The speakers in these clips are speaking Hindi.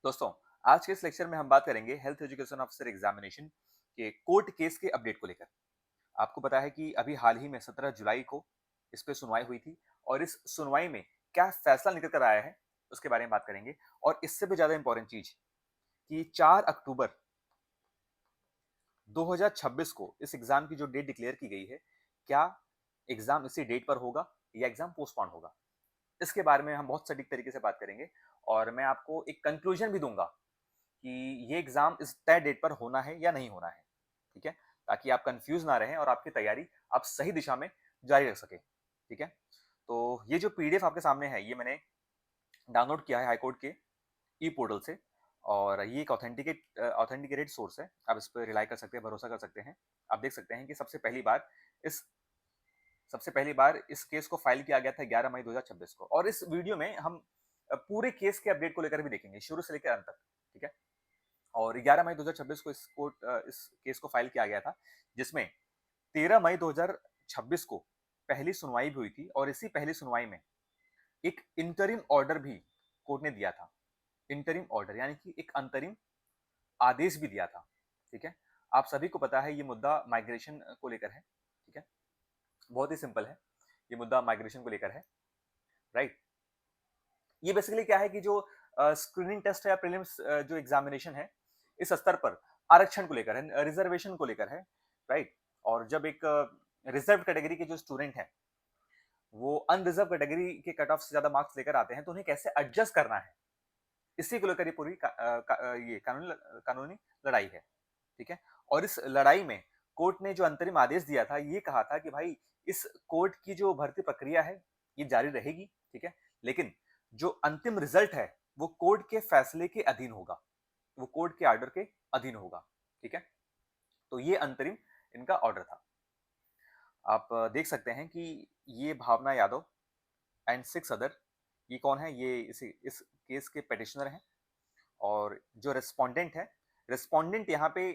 दोस्तों, आज के इस लेक्चर में हम बात करेंगे हेल्थ एजुकेशन ऑफिसर एग्जामिनेशन के कोर्ट केस के अपडेट को लेकर। आपको पता है कि अभी हाल ही में 17 जुलाई को इस पे सुनवाई हुई थी और इस सुनवाई में क्या फैसला निकल कर आया है, उसके बारे में बात करेंगे। और इससे भी ज़्यादा इंपॉर्टेंट चीज़ कि 4 अक्टूबर 2026 को इस एग्ज़ाम की जो डेट डिक्लेयर की गई है, क्या एग्ज़ाम इसी डेट पर होगा या एग्ज़ाम पोस्टपोन होगा? इसके बारे में हम बहुत सटीक तरीके से बात करेंगे और मैं आपको एक कंक्लूजन भी दूँगा कि ये एग्ज़ाम इस तय डेट पर होना है या नहीं होना है, ठीक है? ताकि आप कन्फ्यूज़ ना रहें और आपकी तैयारी आप सही दिशा में जारी रख सकें, ठीक है? तो ये जो पीडीएफ आपके सामने है, ये मैंने डाउनलोड किया है हाई कोर्ट के ई पोर्टल से और ये एक ऑथेंटिकेटेड सोर्स है। आप इस पे रिलाई कर सकते हैं, भरोसा कर सकते हैं। आप देख सकते हैं कि इस सबसे पहली बार इस केस को फाइल किया गया था 11 मई 2026 को और इस वीडियो में हम पूरे केस के अपडेट को लेकर भी देखेंगे, शुरू से लेकर अंत तक, ठीक है? और 11 मई 2026 को इस केस को फाइल किया गया था, जिसमें 13 मई 2026 को पहली सुनवाई भी हुई थी और इसी पहली सुनवाई में एक इंटरिम ऑर्डर भी कोर्ट ने दिया था। इंटरिम ऑर्डर यानी कि एक अंतरिम आदेश भी दिया था, ठीक है? आप सभी को पता है ये मुद्दा माइग्रेशन को लेकर है, ठीक है? बहुत ही सिंपल है, ये मुद्दा माइग्रेशन को लेकर है, राइट? ये बेसिकली क्या है कि जो स्क्रीनिंग टेस्ट है या प्रीलिम्स जो एग्जामिनेशन है, इस स्तर पर आरक्षण को लेकर है, रिजर्वेशन को लेकर है, राइट? और जब एक रिजर्व कैटेगरी के जो स्टूडेंट हैं, वो अनरिजर्व कैटेगरी के कट ऑफ से ज्यादा मार्क्स लेकर आते हैं, तो उन्हें कैसे एडजस्ट करना है, इसी को लेकर ये पूरी ये कानूनी लड़ाई है, ठीक है? और इस लड़ाई में कोर्ट ने जो अंतरिम आदेश दिया था, ये कहा था कि भाई इस कोर्ट की जो भर्ती प्रक्रिया है, ये जारी रहेगी, ठीक है? लेकिन जो अंतिम रिजल्ट है, वो कोर्ट के फैसले के अधीन होगा, वो कोर्ट के ऑर्डर के अधीन होगा, ठीक है? तो ये अंतरिम इनका ऑर्डर था। आप देख सकते हैं कि ये भावना यादव एंड 6 अदर, ये कौन है? ये इस केस के पेटिशनर हैं और जो रिस्पोंडेंट है, रिस्पोंडेंट यहाँ पे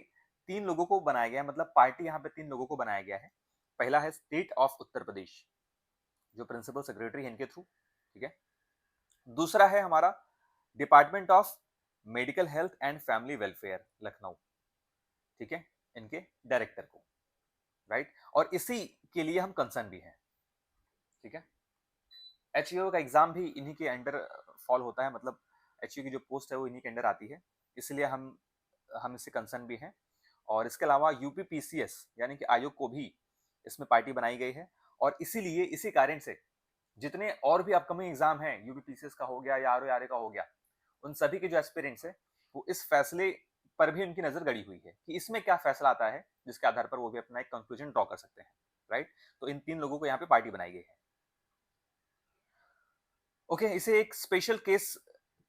3 लोगों को बनाया गया है, मतलब पार्टी यहाँ पे 3 लोगों को बनाया गया है। पहला है स्टेट ऑफ उत्तर प्रदेश, जो प्रिंसिपल सेक्रेटरी है इनके थ्रू, ठीक है? दूसरा है हमारा department of medical health and family welfare Lucknow, ठीक है? इनके डायरेक्टर को, राइट? और इसी के लिए हम कंसर्न भी हैं, ठीक है? एचईओ का एग्जाम भी इन्हीं के अंडर फॉल होता है, मतलब एचईओ की जो पोस्ट है वो इन्हीं के अंडर आती है, इसलिए हम इससे कंसर्न भी हैं। और इसके अलावा यूपीपीसीएस यानी कि आयोग को भी इसमें पार्टी बनाई गई है और इसीलिए इसी कारण से जितने और भी अपकमिंग एग्जाम हैं, यूपीपीसीएस का हो गया या आरओ का हो गया, उन सभी के जो एस्पिरेंट्स हैं, वो इस फैसले पर भी उनकी नजर गड़ी हुई है कि इसमें क्या फैसला आता है, जिसके आधार पर वो भी अपना एक कंक्लूजन ड्रॉ कर सकते हैं, राइट? तो इन 3 लोगों को यहाँ पे पार्टी बनाई गई है। ओके, इसे एक स्पेशल केस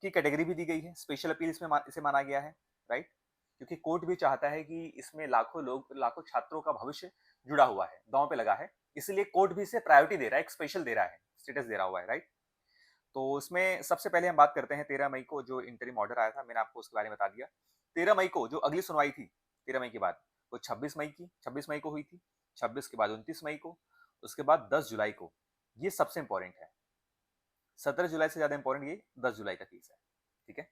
की कैटेगरी भी दी गई है, स्पेशल अपील इसे माना गया है, राइट? क्योंकि कोर्ट भी चाहता है कि इसमें लाखों छात्रों का भविष्य जुड़ा हुआ है, दांव पे लगा है, इसलिए कोर्ट भी इसे प्रायोरिटी दे रहा है, एक स्पेशल दे रहा है, स्टेटस दे रहा हुआ है, राइट? तो इसमें सबसे पहले हम बात करते हैं 13 मई को जो इंटरिम ऑर्डर आया था, मैंने आपको उसके बारे में बता दिया। 13 मई को जो अगली सुनवाई थी, 13 मई के बाद, वो 26 मई को हुई थी, 26 के बाद 29 मई को, उसके बाद 10 जुलाई को। ये सबसे इंपॉर्टेंट है, 17 जुलाई से ज्यादा इंपॉर्टेंट ये 10 जुलाई का केस है, ठीक है?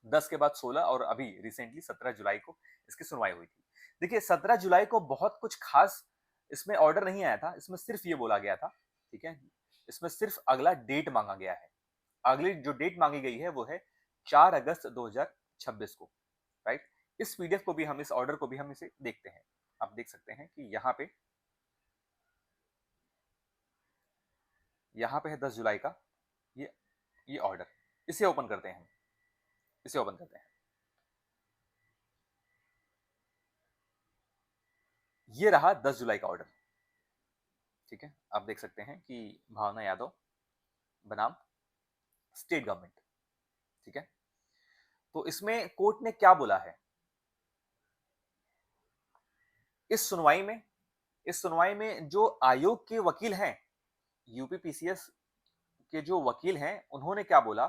10 के बाद 16 और अभी रिसेंटली 17 जुलाई को इसकी सुनवाई हुई थी। देखिए 17 जुलाई को बहुत कुछ खास इसमें ऑर्डर नहीं आया था, इसमें सिर्फ ये बोला गया था, ठीक है? इसमें सिर्फ अगला डेट मांगा गया है। अगली जो डेट मांगी गई है वो है 4 अगस्त 2026 को, राइट? इस पीडीएफ को भी हम, इस ऑर्डर को भी हम इसे देखते हैं। आप देख सकते हैं कि यहाँ पे है 10 जुलाई का ये ये ऑर्डर। इसे ओपन करते हैं हम, इसे ओपन करते हैं। ये रहा 10 जुलाई का ऑर्डर, ठीक है? आप देख सकते हैं कि भावना यादव बनाम स्टेट गवर्नमेंट, ठीक है? तो इसमें कोर्ट ने क्या बोला है? इस सुनवाई में इस सुनवाई में जो आयोग के वकील हैं, यूपीपीसीएस के जो वकील हैं, उन्होंने क्या बोला,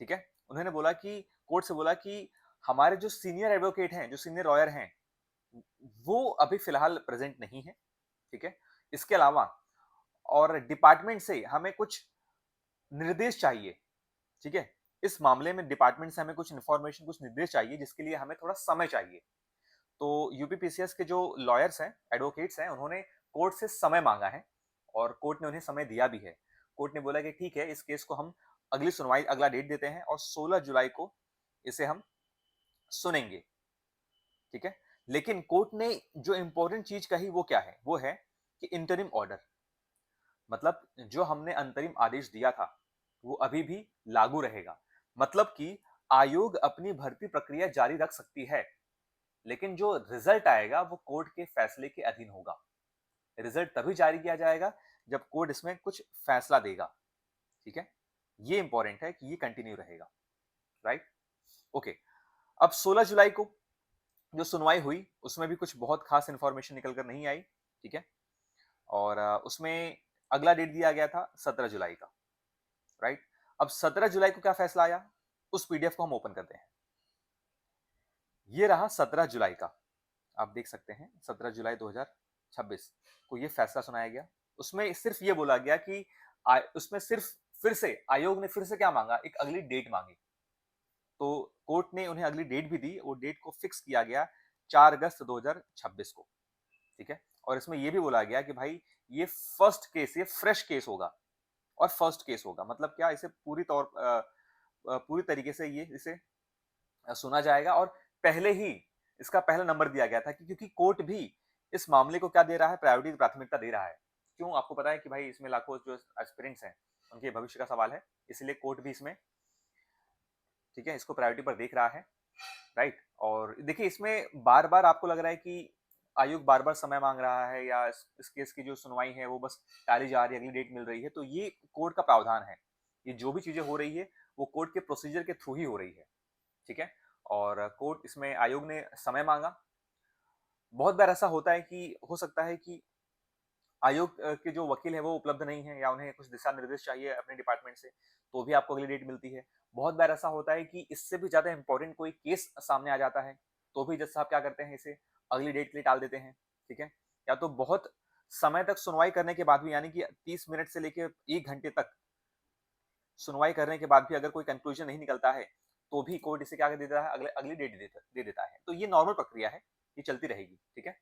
ठीक है? उन्होंने बोला कि कोर्ट से बोला कि हमारे जो सीनियर एडवोकेट हैं, जो सीनियर लॉयर हैं, वो अभी फिलहाल प्रेजेंट नहीं है, ठीक है? इसके अलावा और डिपार्टमेंट से हमें कुछ निर्देश चाहिए, ठीक है? इस मामले में डिपार्टमेंट से हमें कुछ इन्फॉर्मेशन, कुछ निर्देश चाहिए, जिसके लिए हमें थोड़ा समय चाहिए। तो यूपीपीसीएस के जो लॉयर्स हैं, एडवोकेट्स हैं, उन्होंने कोर्ट से समय मांगा है और कोर्ट ने उन्हें समय दिया भी है। कोर्ट ने बोला कि ठीक है, इस केस को हम अगली सुनवाई, अगला डेट देते हैं और 16 जुलाई को इसे हम सुनेंगे। ठीक है, लेकिन कोर्ट ने जो इंपॉर्टेंट चीज कही वो क्या है? वो है कि इंटरिम ऑर्डर, मतलब जो हमने अंतरिम आदेश दिया था वो अभी भी लागू रहेगा। मतलब कि आयोग अपनी भर्ती प्रक्रिया जारी रख सकती है, लेकिन जो रिजल्ट आएगा वो कोर्ट के फैसले के अधीन होगा। रिजल्ट तभी जारी किया जाएगा जब कोर्ट इसमें कुछ फैसला देगा। ठीक है, ये इंपॉर्टेंट है कि ये कंटिन्यू रहेगा। Right, okay. अब 16 जुलाई को जो सुनवाई हुई उसमें भी कुछ बहुत खास इंफॉर्मेशन निकल कर नहीं आई। ठीक है, और उसमें अगला डेट दिया गया था 17 जुलाई का। राइट, अब 17 जुलाई को क्या फैसला आया, उस पीडीएफ को हम ओपन करते हैं। ये रहा 17 जुलाई का, आप देख सकते हैं 17 जुलाई 2026 को ये फैसला सुनाया गया। उसमें सिर्फ ये बोला गया कि उसमें सिर्फ फिर से आयोग ने फिर से क्या मांगा, एक अगली डेट मांगी। तो कोर्ट ने उन्हें अगली डेट भी दी, वो डेट को फिक्स किया गया 4 अगस्त 2026 को। ठीक है, और इसमें यह भी बोला गया कि भाई ये फर्स्ट केस, ये फ्रेश केस होगा। और फर्स्ट केस होगा मतलब क्या, इसे पूरी तरीके से ये इसे सुना जाएगा और पहले ही इसका पहला नंबर दिया गया था कि क्योंकि कोर्ट भी इस मामले को क्या दे रहा है, प्रायोरिटी, प्राथमिकता दे रहा है। क्यों? आपको पता है कि भाई इसमें लाखों जो एस्पिरेंट्स हैं उनके भविष्य का सवाल है, इसलिए कोर्ट भी इसमें, ठीक है, इसको प्रायोरिटी पर देख रहा है। राइट, और देखिए इसमें बार बार आपको लग रहा है कि आयोग बार बार समय मांग रहा है या इस केस की जो सुनवाई है वो बस टाली जा रही है, अगली डेट मिल रही है, तो ये कोर्ट का प्रावधान है। ये जो भी चीजें हो रही है वो कोर्ट के प्रोसीजर के थ्रू ही हो रही है। ठीक है, और कोर्ट इसमें आयोग ने समय मांगा। बहुत बार ऐसा होता है कि हो सकता है कि आयोग के जो वकील है वो उपलब्ध नहीं है या उन्हें कुछ दिशा निर्देश चाहिए अपने डिपार्टमेंट से, तो भी आपको अगली डेट मिलती है। बहुत बार ऐसा होता है कि इससे भी ज्यादा इंपॉर्टेंट कोई केस सामने आ जाता है, तो भी जज साहब क्या करते हैं, इसे अगली डेट के लिए टाल देते हैं। ठीक है, या तो बहुत समय तक सुनवाई करने के बाद भी, यानी कि 30 मिनट से लेकर 1 घंटे तक सुनवाई करने के बाद भी अगर कोई कंक्लूजन नहीं निकलता है, तो भी कोर्ट इसे क्या कर देता है, अगली डेट दे देता है। तो ये नॉर्मल प्रक्रिया है, ये चलती रहेगी। ठीक है,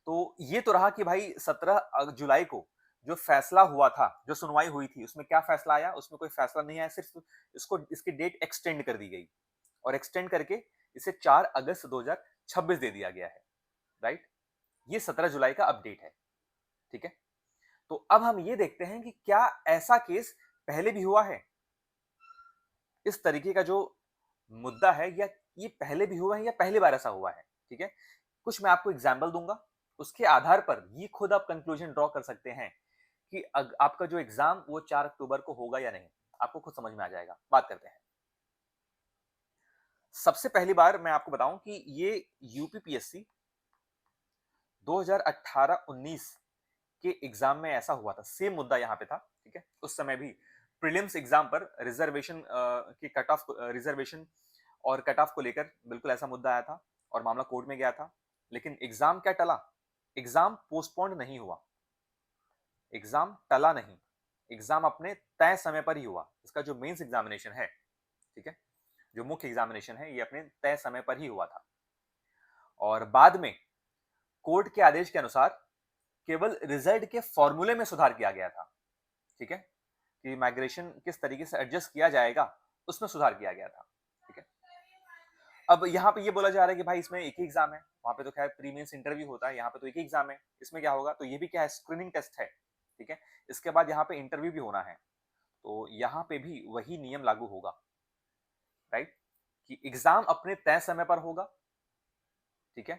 तो ये तो रहा कि भाई 17 जुलाई को जो फैसला हुआ था, जो सुनवाई हुई थी, उसमें क्या फैसला आया? उसमें कोई फैसला नहीं आया, सिर्फ इसको, इसकी डेट एक्सटेंड कर दी गई और एक्सटेंड करके इसे 4 अगस्त 2026 दे दिया गया है। राइट, ये 17 जुलाई का अपडेट है। ठीक है, तो अब हम ये देखते हैं कि क्या ऐसा केस पहले भी हुआ है? इस तरीके का जो मुद्दा है, या ये पहले भी हुआ है या पहली बार ऐसा हुआ है? ठीक है, कुछ मैं आपको एग्जाम्पल दूंगा, उसके आधार पर ये खुद आप कंक्लूजन ड्रॉ कर सकते हैं कि आपका जो एग्जाम वो 4 अक्टूबर को होगा या नहीं। आपको खुद समझ में आ जाएगा। बात करते हैं। सबसे पहली बार मैं आपको बताऊं कि ये यूपीपीएससी 2018-19 के एग्जाम में ऐसा हुआ था, सेम मुद्दा यहाँ पे था। ठीक है, उस समय भी प्रीलिम्स एग्जाम पर रिजर्वेशन की कट ऑफ, रिजर्वेशन और कट ऑफ को लेकर बिल्कुल ऐसा मुद्दा आया था और मामला कोर्ट में गया था। लेकिन एग्जाम क्या टला? एग्जाम पोस्टपोन्ड नहीं हुआ, एग्जाम टला नहीं, एग्जाम अपने तय समय पर ही हुआ। इसका जो मेंस एग्जामिनेशन है, ठीक है, जो मुख्य एग्जामिनेशन है, ये अपने तय समय पर ही हुआ था। और बाद में कोर्ट के आदेश के अनुसार केवल रिजल्ट के फॉर्मूले में सुधार किया गया था। ठीक है, कि माइग्रेशन किस तरीके से एडजस्ट किया जाएगा, उसमें सुधार किया गया था। ठीक है, अब यहाँ पे ये बोला जा रहा है कि भाई इसमें एक ही एग्जाम है, वहां पे तो खैर प्री मेंस इंटरव्यू होता है, यहाँ पे तो एक ही एग्जाम है, इसमें क्या होगा? तो ये भी क्या है, स्क्रीनिंग टेस्ट है। ठीक है, इसके बाद यहाँ पे इंटरव्यू भी होना है, तो यहाँ पे भी वही नियम लागू होगा। राइट, कि एग्जाम अपने तय समय पर होगा। ठीक है,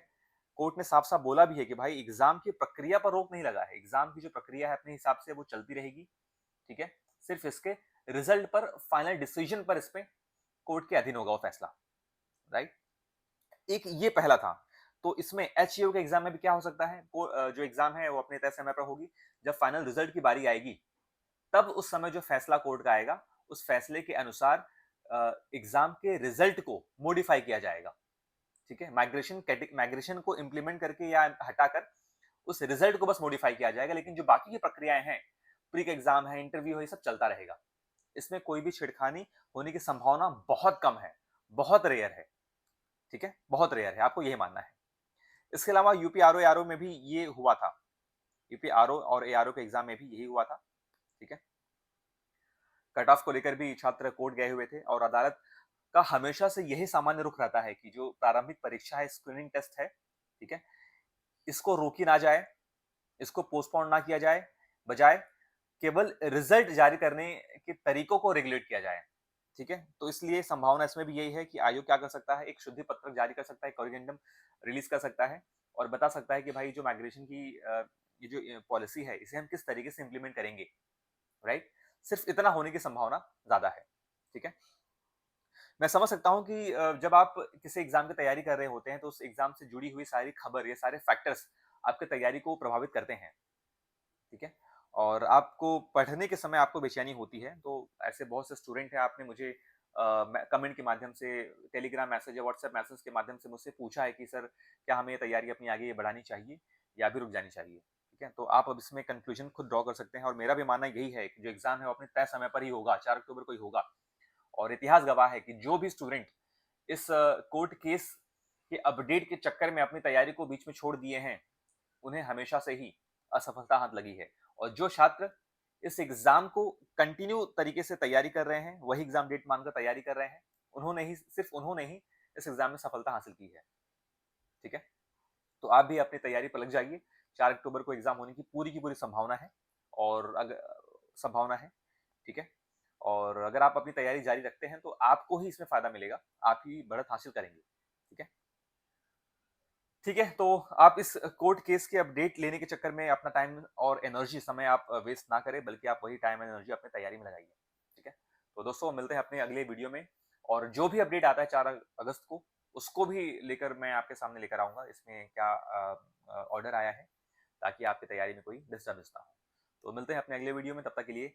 कोर्ट ने साफ साफ बोला भी है कि भाई एग्जाम की प्रक्रिया पर रोक नहीं लगा है, एग्जाम की जो प्रक्रिया है अपने हिसाब से वो चलती रहेगी। ठीक है, सिर्फ इसके रिजल्ट पर, फाइनल डिसीजन पर इस पे कोर्ट के अधीन होगा वो फैसला। राइट, एक ये पहला था। तो इसमें एचईओ के एग्जाम में भी क्या हो सकता है, जो एग्जाम है वो अपने तय समय पर होगी। जब फाइनल रिजल्ट की बारी आएगी, तब उस समय जो फैसला कोर्ट का आएगा, उस फैसले के अनुसार एग्जाम के रिजल्ट को मॉडिफाई किया जाएगा। ठीक है, माइग्रेशन को इंप्लीमेंट करके या हटाकर उस रिजल्ट को बस मॉडिफाई किया जाएगा, लेकिन जो बाकी की प्रक्रियाएं हैं, प्री का एग्जाम है, इंटरव्यू है, ये सब चलता रहेगा। इसमें कोई भी छेड़खानी होने की संभावना बहुत कम है, बहुत रेयर है, ठीक है? बहुत रेयर है, आपको यही मानना है। इसके अलावा यूपी आरओ एआरओ में भी ये हुआ था। यूपी आरओ और एआरओ के एग्ज़ाम में भी यही हुआ था, ठीक है? कट ऑफ को लेकर भी छात्र कोर्ट गए हुए थे और अदालत का हमेशा से यही सामान्य रुख रहता है कि जो प्रारंभिक परीक्षा है, स्क्रीनिंग टेस्ट है, ठीक है? इसको रोकी ना जाए, इसको पोस्टपोन ना किया जाए, बजाय केवल रिजल्ट जारी करने के तरीकों को रेगुलेट किया जाए, ठीक है? तो इसलिए संभावना इसमें भी यही है कि आयोग क्या कर सकता है, एक शुद्धि पत्रक जारी कर सकता है, कोरिजेंडम रिलीज़ कर सकता है और बता सकता है कि भाई जो माइग्रेशन की ये जो पॉलिसी है, इसे हम किस तरीके से इम्प्लीमेंट करेंगे, राइट? सिर्फ इतना होने की संभावना ज़्यादा है, ठीक है? मैं समझ सकता हूँ कि जब आप किसी एग्ज़ाम की तैयारी कर रहे होते हैं, तो उस एग्ज़ाम से जुड़ी हुई सारी खबर, ये सारे फैक्टर्स आपकी तैयारी को प्रभावित करते हैं, ठीक है? और आपको पढ़ने के समय आपको बेचैनी होती है, तो ऐसे बहुत से स्टूडेंट हैं, आपने मुझे कमेंट के माध्यम से, टेलीग्राम मैसेज या व्हाट्सएप मैसेज के माध्यम से मुझसे पूछा है कि सर, क्या हमें ये तैयारी अपनी आगे बढ़ानी चाहिए या अभी रुक जानी चाहिए? ठीक है? तो आप अब इसमें कन्क्लूज़न खुद ड्रॉ कर सकते हैं और मेरा भी मानना यही है कि जो एग्ज़ाम है, वो अपने तय समय पर ही होगा, 4 अक्टूबर को ही होगा और इतिहास गवाह है कि जो भी स्टूडेंट इस कोर्ट केस के अपडेट के चक्कर में अपनी तैयारी को बीच में छोड़ दिए हैं, उन्हें हमेशा से ही असफलता हाथ लगी है और जो छात्र इस एग्जाम को कंटिन्यू तरीके से तैयारी कर रहे हैं, वही एग्जाम डेट मानकर तैयारी कर रहे हैं, उन्होंने ही इस एग्जाम में सफलता हासिल की है, ठीक है? तो आप भी अपनी तैयारी पर लग जाइए। 4 अक्टूबर को एग्जाम होने की पूरी संभावना है और संभावना है, ठीक है? और अगर आप अपनी तैयारी जारी रखते हैं तो आपको ही इसमें फायदा मिलेगा, आप ही बढ़त हासिल करेंगे, ठीक है? ठीक है, तो आप इस कोर्ट केस के अपडेट लेने के चक्कर में अपना टाइम और एनर्जी, समय आप वेस्ट ना करें, बल्कि आप वही टाइम एंड एनर्जी अपनी तैयारी में लगाइए, ठीक है? तो दोस्तों, मिलते हैं अपने अगले वीडियो में और जो भी अपडेट आता है 4 अगस्त को, उसको भी लेकर मैं आपके सामने लेकर आऊँगा, इसमें क्या ऑर्डर आया है, ताकि आपकी तैयारी में कोई डिस्टर्बेंस ना हो। तो मिलते हैं अपने अगले वीडियो में, तब तक के लिए